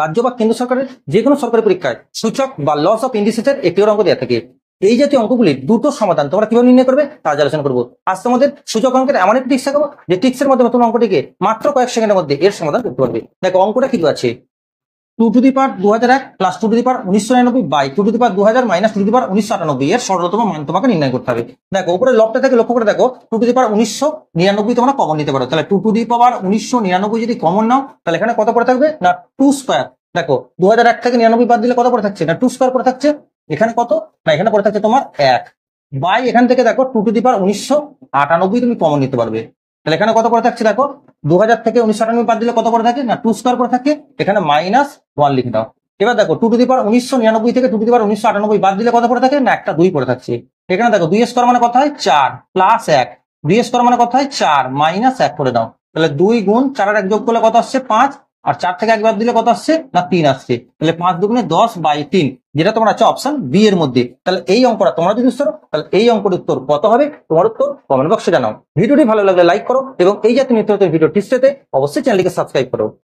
রাজ্য বা কেন্দ্র সরকারের যে কোনো সরকারি পরীক্ষায় সূচক বা লস অফ ইন্ডিসেসের একটি অঙ্ক দেওয়া থাকে। এই জাতীয় অঙ্কগুলির দ্রুত সমাধান তোমরা কিভাবে নির্ণয় করবে তা আলোচনা করবো। আজ তোমাদের সূচক অঙ্কের এমন একটি টিপস দেখাবো যে টিপসের মাধ্যমে তোমরা অঙ্কটিকে মাত্র কয়েক সেকেন্ডের মধ্যে এর সমাধান করতে পারবে। দেখো অঙ্কটা কি আছে, 2^2001 প্লাস 2^1999 বাই 2^2000 মাইনাস 2^1998 এর সরলতম মান তোমাকে নির্ণয় করতে হবে। দেখো উপরে লবটা থেকে লক্ষ্য করে দেখো 2^1999 তোমরা কমন নিতে পারো, তাহলে 2^1999 যদি কমন নাও তাহলে এখানে কত পড়ে থাকবে না 2 স্কয়ার। দেখো 2001 থেকে 99 বাদ দিলে কত পড়ে থাকছে না 2 স্কয়ার পড়ে থাকছে। এখানে কত না এখানে পড়ে থাকছে তোমার 1 বাই এখান থেকে দেখো 2^1998 তুমি কমন নিতে পারবে। তাহলে এখানে কত পড়ে থাকছে দেখো 2000 থেকে 1998 বাদ দিলে কত পড়ে থাকে না 2 স্কয়ার পড়ে থাকে, এখানে -1 লিখে দাও। এবার দেখো 2^1999 থেকে 2^1998 বাদ দিলে কত পড়ে থাকে না একটা 2 পড়ে থাকছে। এখানে দেখো 2 স্কয়ার মানে কত হয় 4 প্লাস 1, 2 স্কয়ার মানে কত হয় 4 মাইনাস 1 করে দাও। তাহলে 2 গুণ 4 আর 1 যোগ করলে কত আসছে 5, আর 4 থেকে 1 বাদ দিলে কত আসছে না 3 আসছে। তাহলে 5 দুগুণে 10 বাই 3, যেটা তোমার আছে অপশন বি এর মধ্যে। তাহলে এই অঙ্কটা তোমরা যদি উত্তর, তাহলে এই অঙ্কের উত্তর কত হবে তোমার উত্তর কমেন্ট বক্সে জানাও। ভিডিওটি ভালো লাগলে লাইক করো এবং এই জাতীয় নিত্য নতুন ভিডিও টিপস পেতে অবশ্যই চ্যানেলটিকে সাবস্ক্রাইব করো।